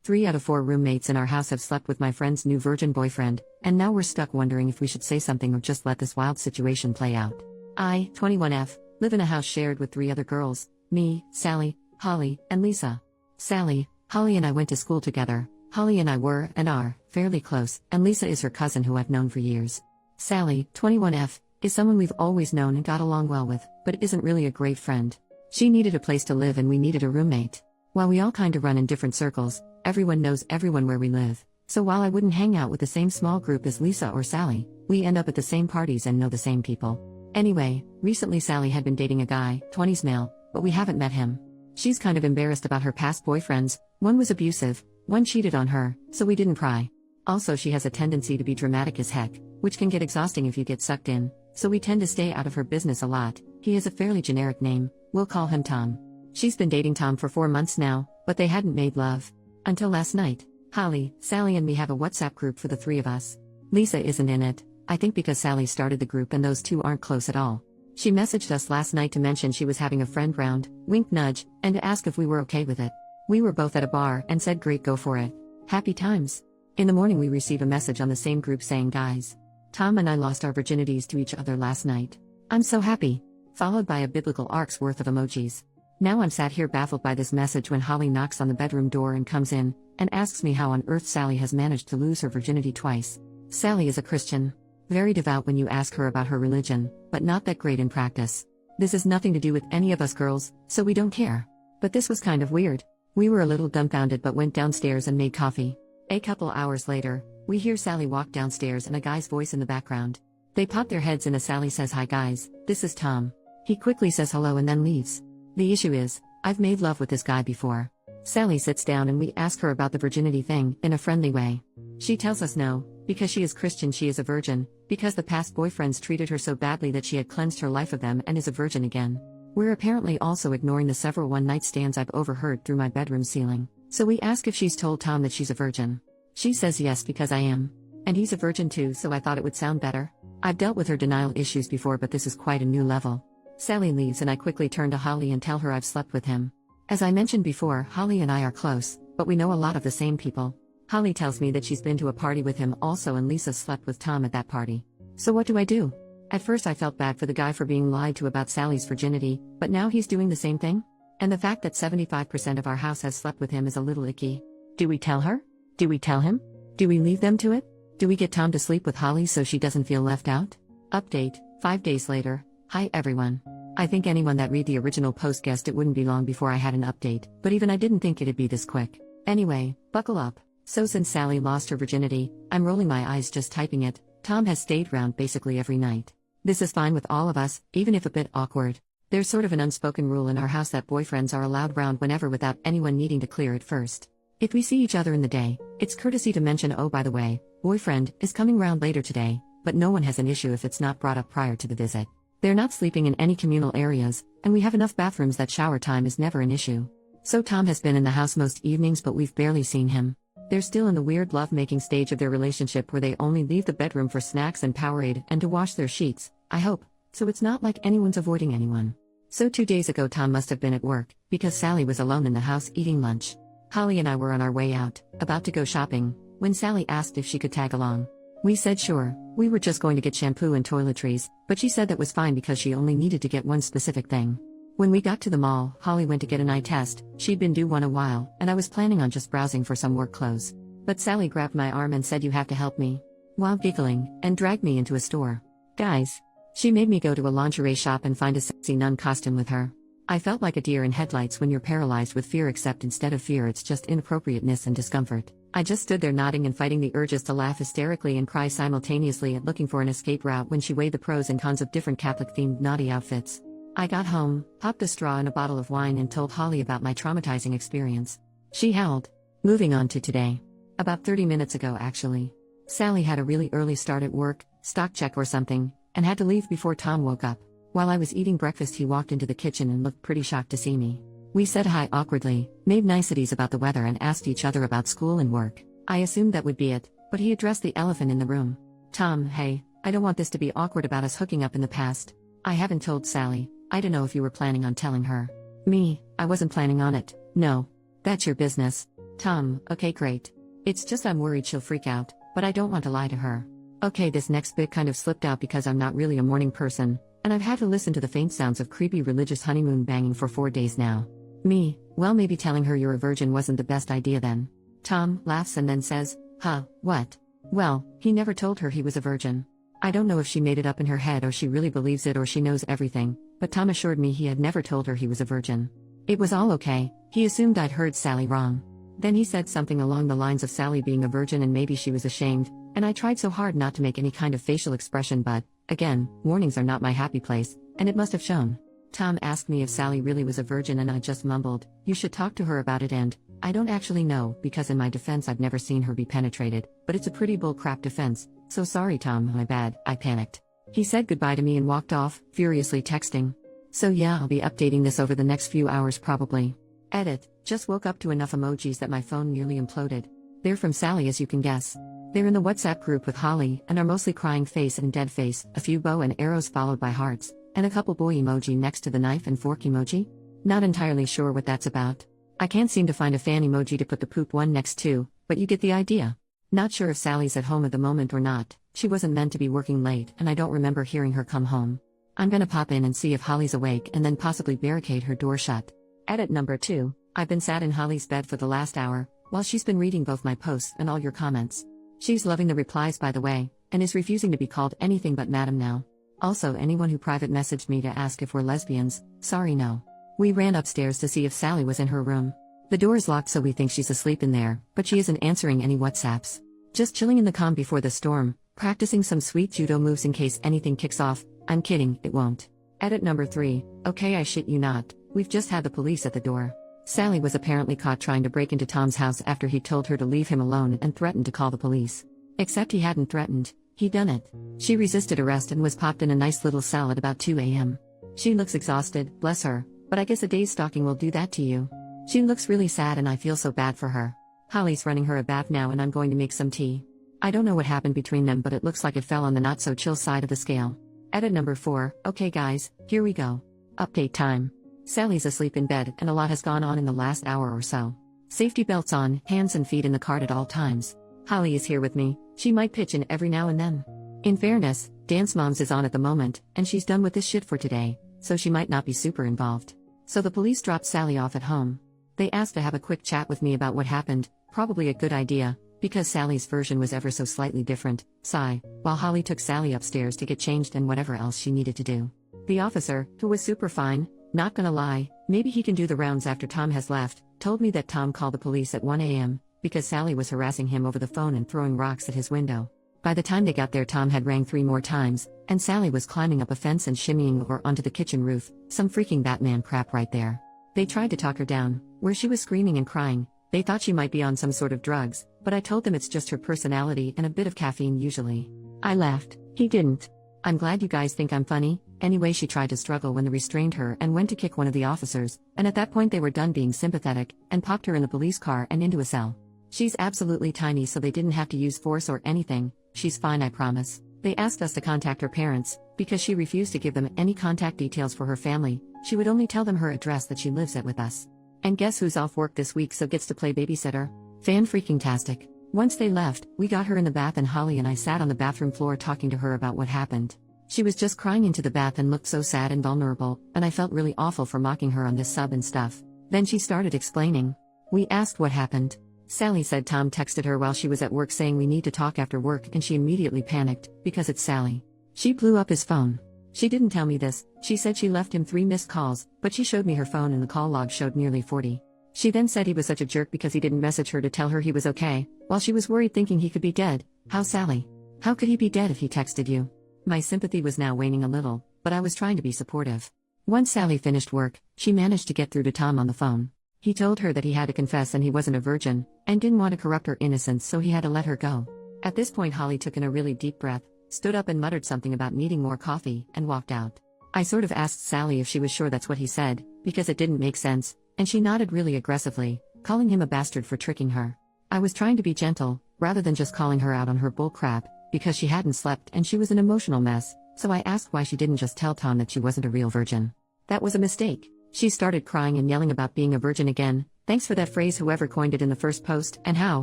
3 out of 4 roommates in our house have slept with my friend's new virgin boyfriend, and now we're stuck wondering if we should say something or just let this wild situation play out. I, 21F, live in a house shared with 3 other girls, me, Sally, Holly, and Lisa. Sally, Holly and I went to school together. Holly and I were, and are, fairly close, and Lisa is her cousin who I've known for years. Sally, 21F, is someone we've always known and got along well with, but isn't really a great friend. She needed a place to live and we needed a roommate. While we all kinda run in different circles, everyone knows everyone where we live. So while I wouldn't hang out with the same small group as Lisa or Sally, we end up at the same parties and know the same people. Anyway, recently Sally had been dating a guy, 20s male, but we haven't met him. She's kind of embarrassed about her past boyfriends, one was abusive, one cheated on her, so we didn't pry. Also she has a tendency to be dramatic as heck, which can get exhausting if you get sucked in, so we tend to stay out of her business a lot. He has a fairly generic name, we'll call him Tom. She's been dating Tom for 4 months now, but they hadn't made love. Until last night. Holly, Sally and me have a WhatsApp group for the 3 of us. Lisa isn't in it, I think because Sally started the group and those 2 aren't close at all. She messaged us last night to mention she was having a friend round, wink nudge, and to ask if we were okay with it. We were both at a bar and said great, go for it. Happy times. In the morning we receive a message on the same group saying, guys, Tom and I lost our virginities to each other last night. I'm so happy. Followed by a biblical arc's worth of emojis. Now I'm sat here baffled by this message when Holly knocks on the bedroom door and comes in, and asks me how on earth Sally has managed to lose her virginity twice. Sally is a Christian. Very devout when you ask her about her religion, but not that great in practice. This has nothing to do with any of us girls, so we don't care. But this was kind of weird. We were a little dumbfounded but went downstairs and made coffee. A couple hours later, we hear Sally walk downstairs and a guy's voice in the background. They pop their heads in as Sally says, hi guys, this is Tom. He quickly says hello and then leaves. The issue is, I've made love with this guy before. Sally sits down and we ask her about the virginity thing, in a friendly way. She tells us no, because she is Christian she is a virgin, because the past boyfriends treated her so badly that she had cleansed her life of them and is a virgin again. We're apparently also ignoring the several one-night stands I've overheard through my bedroom ceiling, so we ask if she's told Tom that she's a virgin. She says yes because I am. And he's a virgin too, so I thought it would sound better. I've dealt with her denial issues before but this is quite a new level. Sally leaves and I quickly turn to Holly and tell her I've slept with him. As I mentioned before, Holly and I are close, but we know a lot of the same people. Holly tells me that she's been to a party with him also and Lisa slept with Tom at that party. So what do I do? At first I felt bad for the guy for being lied to about Sally's virginity, but now he's doing the same thing? And the fact that 75% of our house has slept with him is a little icky. Do we tell her? Do we tell him? Do we leave them to it? Do we get Tom to sleep with Holly so she doesn't feel left out? Update, 5 days later. Hi everyone. I think anyone that read the original post guessed it wouldn't be long before I had an update, but even I didn't think it'd be this quick. Anyway, buckle up. So since Sally lost her virginity, I'm rolling my eyes just typing it, Tom has stayed round basically every night. This is fine with all of us, even if a bit awkward. There's sort of an unspoken rule in our house that boyfriends are allowed round whenever without anyone needing to clear it first. If we see each other in the day, it's courtesy to mention, oh by the way, boyfriend is coming round later today, but no one has an issue if it's not brought up prior to the visit. They're not sleeping in any communal areas, and we have enough bathrooms that shower time is never an issue. So Tom has been in the house most evenings but we've barely seen him. They're still in the weird love-making stage of their relationship where they only leave the bedroom for snacks and Powerade and to wash their sheets, I hope, so it's not like anyone's avoiding anyone. So 2 days ago Tom must have been at work, because Sally was alone in the house eating lunch. Holly and I were on our way out, about to go shopping, when Sally asked if she could tag along. We said sure, we were just going to get shampoo and toiletries, but she said that was fine because she only needed to get one specific thing. When we got to the mall, Holly went to get an eye test, she'd been due one a while, and I was planning on just browsing for some work clothes. But Sally grabbed my arm and said you have to help me. While giggling, and dragged me into a store. Guys. She made me go to a lingerie shop and find a sexy nun costume with her. I felt like a deer in headlights when you're paralyzed with fear, except instead of fear it's just inappropriateness and discomfort. I just stood there nodding and fighting the urges to laugh hysterically and cry simultaneously at looking for an escape route when she weighed the pros and cons of different Catholic-themed naughty outfits. I got home, popped a straw in a bottle of wine and told Holly about my traumatizing experience. She howled. Moving on to today. About 30 minutes ago actually. Sally had a really early start at work, stock check or something, and had to leave before Tom woke up. While I was eating breakfast he walked into the kitchen and looked pretty shocked to see me. We said hi awkwardly, made niceties about the weather and asked each other about school and work. I assumed that would be it, but he addressed the elephant in the room. Tom, hey, I don't want this to be awkward about us hooking up in the past. I haven't told Sally, I don't know if you were planning on telling her. Me, I wasn't planning on it, no. That's your business. Tom, okay, great. It's just I'm worried she'll freak out, but I don't want to lie to her. Okay, this next bit kind of slipped out because I'm not really a morning person, and I've had to listen to the faint sounds of creepy religious honeymoon banging for 4 days now. Me, well, maybe telling her you're a virgin wasn't the best idea then. Tom laughs and then says, huh, what? Well, he never told her he was a virgin. I don't know if she made it up in her head or she really believes it or she knows everything, but Tom assured me he had never told her he was a virgin. It was all okay, he assumed I'd heard Sally wrong. Then he said something along the lines of Sally being a virgin and maybe she was ashamed, and I tried so hard not to make any kind of facial expression but, again, mornings are not my happy place, and it must have shown. Tom asked me if Sally really was a virgin and I just mumbled, you should talk to her about it and, I don't actually know because in my defense I've never seen her be penetrated, but it's a pretty bullcrap defense, so sorry Tom, my bad, I panicked. He said goodbye to me and walked off, furiously texting. So yeah, I'll be updating this over the next few hours probably. Edit, just woke up to enough emojis that my phone nearly imploded. They're from Sally as you can guess. They're in the WhatsApp group with Holly and are mostly crying face and dead face, a few bow and arrows followed by hearts, and a couple boy emoji next to the knife and fork emoji. Not entirely sure what that's about. I can't seem to find a fan emoji to put the poop one next to, but you get the idea. Not sure if Sally's at home at the moment or not, she wasn't meant to be working late and I don't remember hearing her come home. I'm gonna pop in and see if Holly's awake and then possibly barricade her door shut. Edit number 2, I've been sat in Holly's bed for the last hour, while she's been reading both my posts and all your comments. She's loving the replies by the way, and is refusing to be called anything but madam now. Also anyone who private messaged me to ask if we're lesbians, sorry no. We ran upstairs to see if Sally was in her room. The door is locked so we think she's asleep in there, but she isn't answering any WhatsApps. Just chilling in the calm before the storm, practicing some sweet judo moves in case anything kicks off. I'm kidding, it won't. Edit number 3, okay I shit you not, we've just had the police at the door. Sally was apparently caught trying to break into Tom's house after he told her to leave him alone and threatened to call the police. Except he hadn't threatened, he'd done it. She resisted arrest and was popped in a nice little cell at about 2 a.m. She looks exhausted, bless her, but I guess a day's stalking will do that to you. She looks really sad and I feel so bad for her. Holly's running her a bath now and I'm going to make some tea. I don't know what happened between them but it looks like it fell on the not so chill side of the scale. Edit number 4, okay guys, here we go. Update time. Sally's asleep in bed and a lot has gone on in the last hour or so. Safety belts on, hands and feet in the cart at all times. Holly is here with me, she might pitch in every now and then. In fairness, Dance Moms is on at the moment, and she's done with this shit for today, so she might not be super involved. So the police dropped Sally off at home. They asked to have a quick chat with me about what happened, probably a good idea, because Sally's version was ever so slightly different, sigh, while Holly took Sally upstairs to get changed and whatever else she needed to do. The officer, who was super fine, not gonna lie, maybe he can do the rounds after Tom has left, told me that Tom called the police at 1 a.m., because Sally was harassing him over the phone and throwing rocks at his window. By the time they got there Tom had rang 3 more times, and Sally was climbing up a fence and shimmying over onto the kitchen roof, some freaking Batman crap right there. They tried to talk her down, where she was screaming and crying, they thought she might be on some sort of drugs, but I told them it's just her personality and a bit of caffeine usually. I laughed, he didn't. I'm glad you guys think I'm funny. Anyway, she tried to struggle when they restrained her and went to kick one of the officers, and at that point they were done being sympathetic, and popped her in the police car and into a cell. She's absolutely tiny so they didn't have to use force or anything, she's fine I promise. They asked us to contact her parents, because she refused to give them any contact details for her family, she would only tell them her address that she lives at with us. And guess who's off work this week so gets to play babysitter? Fan-freaking-tastic. Once they left, we got her in the bath and Holly and I sat on the bathroom floor talking to her about what happened. She was just crying into the bath and looked so sad and vulnerable, and I felt really awful for mocking her on this sub and stuff. Then she started explaining. We asked what happened. Sally said Tom texted her while she was at work saying we need to talk after work and she immediately panicked, because it's Sally. She blew up his phone. She didn't tell me this, she said she left him 3 missed calls, but she showed me her phone and the call log showed nearly 40. She then said he was such a jerk because he didn't message her to tell her he was okay, while she was worried thinking he could be dead. How Sally? How could he be dead if he texted you? My sympathy was now waning a little, but I was trying to be supportive. Once Sally finished work, she managed to get through to Tom on the phone. He told her that he had to confess and he wasn't a virgin, and didn't want to corrupt her innocence so he had to let her go. At this point Holly took in a really deep breath, stood up and muttered something about needing more coffee, and walked out. I sort of asked Sally if she was sure that's what he said, because it didn't make sense, and she nodded really aggressively, calling him a bastard for tricking her. I was trying to be gentle, rather than just calling her out on her bull crap, because she hadn't slept and she was an emotional mess, so I asked why she didn't just tell Tom that she wasn't a real virgin. That was a mistake. She started crying and yelling about being a virgin again, Thanks for that phrase, whoever coined it in the first post, and how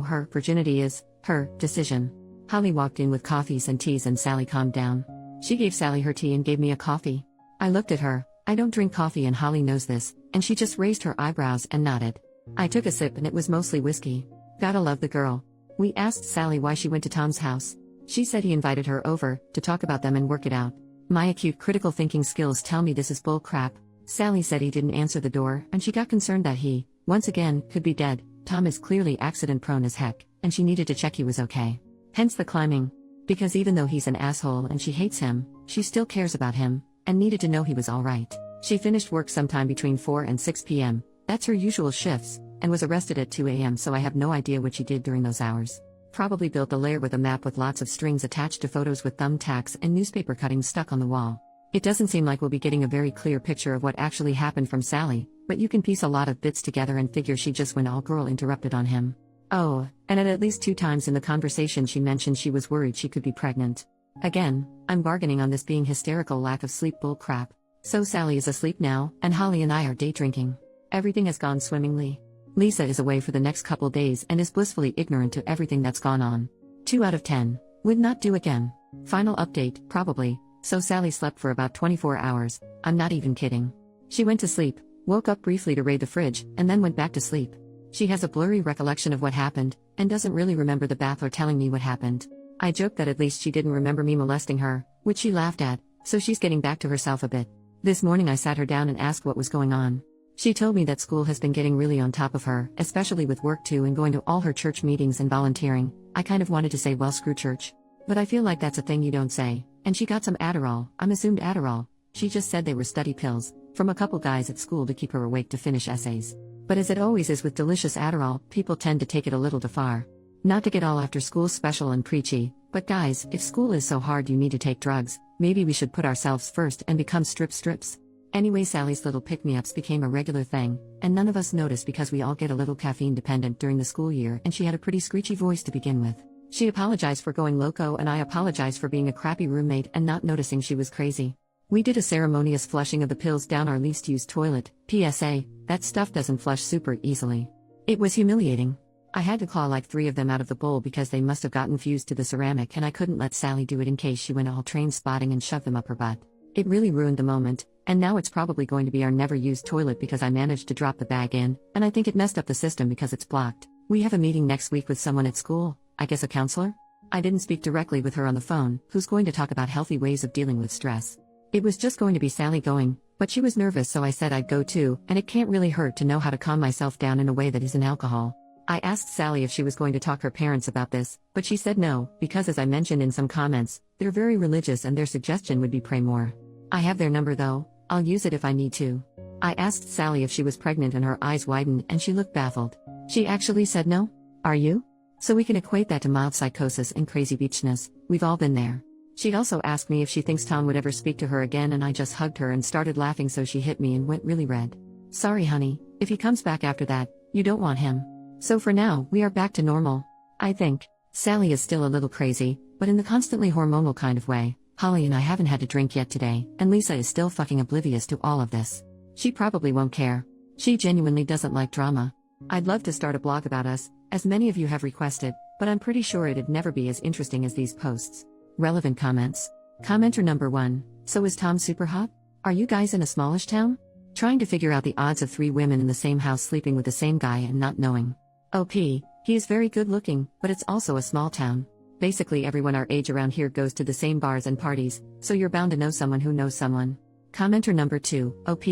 her virginity is her decision. Holly walked in with coffees and teas and Sally calmed down. She gave Sally her tea and gave me a coffee. I looked at her. I don't drink coffee and Holly knows this, and she just raised her eyebrows and nodded. I took a sip and it was mostly whiskey. Gotta love the girl. We asked Sally why she went to Tom's house. She said he invited her over to talk about them and work it out. My acute critical thinking skills tell me this is bull crap. Sally said he didn't answer the door and she got concerned that he, once again, could be dead. Tom is clearly accident prone as heck, and she needed to check he was okay. Hence the climbing. Because even though he's an asshole and she hates him, she still cares about him, and needed to know he was alright. She finished work sometime between 4 and 6 p.m., that's her usual shifts, and was arrested at 2 a.m. so I have no idea what she did during those hours. Probably built a lair with a map with lots of strings attached to photos with thumbtacks and newspaper cuttings stuck on the wall. It doesn't seem like we'll be getting a very clear picture of what actually happened from Sally, but you can piece a lot of bits together and figure she just went all girl interrupted on him. Oh, and at least 2 times in the conversation she mentioned she was worried she could be pregnant. Again, I'm bargaining on this being hysterical lack of sleep bull crap. So Sally is asleep now, and Holly and I are day drinking. Everything has gone swimmingly. Lisa is away for the next couple days and is blissfully ignorant to everything that's gone on. 2 out of 10. Would not do again. Final update, probably. So Sally slept for about 24 hours, I'm not even kidding. She went to sleep, woke up briefly to raid the fridge, and then went back to sleep. She has a blurry recollection of what happened, and doesn't really remember the bath or telling me what happened. I joked that at least she didn't remember me molesting her, which she laughed at, so she's getting back to herself a bit. This morning I sat her down and asked what was going on. She told me that school has been getting really on top of her, especially with work too and going to all her church meetings and volunteering. I kind of wanted to say well screw church. But I feel like that's a thing you don't say. And she got some Adderall, I'm assumed Adderall. She just said they were study pills, from a couple guys at school to keep her awake to finish essays. But as it always is with delicious Adderall, people tend to take it a little too far. Not to get all after school special and preachy, but guys, if school is so hard you need to take drugs, maybe we should put ourselves first and become strips. Anyway, Sally's little pick-me-ups became a regular thing, and none of us noticed because we all get a little caffeine dependent during the school year and she had a pretty screechy voice to begin with. She apologized for going loco and I apologized for being a crappy roommate and not noticing she was crazy. We did a ceremonious flushing of the pills down our least used toilet. PSA, that stuff doesn't flush super easily. It was humiliating. I had to claw like 3 of them out of the bowl because they must have gotten fused to the ceramic and I couldn't let Sally do it in case she went all train spotting and shoved them up her butt. It really ruined the moment, and now it's probably going to be our never used toilet because I managed to drop the bag in, and I think it messed up the system because it's blocked. We have a meeting next week with someone at school, I guess a counselor? I didn't speak directly with her on the phone, who's going to talk about healthy ways of dealing with stress. It was just going to be Sally going, but she was nervous so I said I'd go too, and it can't really hurt to know how to calm myself down in a way that isn't alcohol. I asked Sally if she was going to talk her parents about this, but she said no, because as I mentioned in some comments, they're very religious and their suggestion would be pray more. I have their number though, I'll use it if I need to. I asked Sally if she was pregnant and her eyes widened and she looked baffled. She actually said no? Are you? So we can equate that to mild psychosis and crazy beachness, we've all been there. She also asked me if she thinks Tom would ever speak to her again and I just hugged her and started laughing so she hit me and went really red. Sorry honey, if he comes back after that, you don't want him. So for now, we are back to normal. I think. Sally is still a little crazy, but in the constantly hormonal kind of way. Holly and I haven't had a drink yet today, and Lisa is still fucking oblivious to all of this. She probably won't care. She genuinely doesn't like drama. I'd love to start a blog about us, as many of you have requested, but I'm pretty sure it'd never be as interesting as these posts. Relevant comments. Commenter number 1, so is Tom super hot? Are you guys in a smallish town? Trying to figure out the odds of 3 women in the same house sleeping with the same guy and not knowing. OP, he is very good looking, but it's also a small town. Basically everyone our age around here goes to the same bars and parties, so you're bound to know someone who knows someone. Commenter number 2, OP,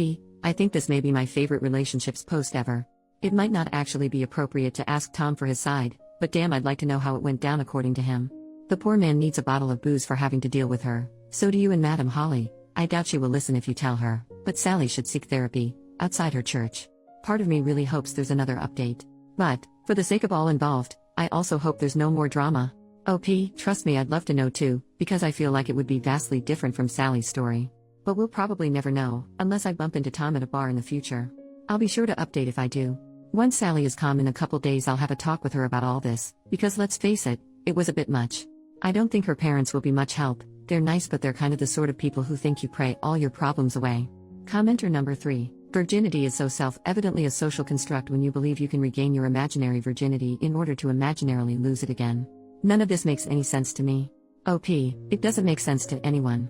I think this may be my favorite relationships post ever. It might not actually be appropriate to ask Tom for his side, but damn I'd like to know how it went down according to him. The poor man needs a bottle of booze for having to deal with her, so do you and Madam Holly. I doubt she will listen if you tell her, but Sally should seek therapy, outside her church. Part of me really hopes there's another update. But, for the sake of all involved, I also hope there's no more drama. OP, trust me I'd love to know too, because I feel like it would be vastly different from Sally's story. But we'll probably never know, unless I bump into Tom at a bar in the future. I'll be sure to update if I do. Once Sally is calm in a couple days I'll have a talk with her about all this, because let's face it, it was a bit much. I don't think her parents will be much help, they're nice but they're kind of the sort of people who think you pray all your problems away. Commenter number 3, Virginity is so self-evidently a social construct when you believe you can regain your imaginary virginity in order to imaginarily lose it again. None of this makes any sense to me. OP, it doesn't make sense to anyone.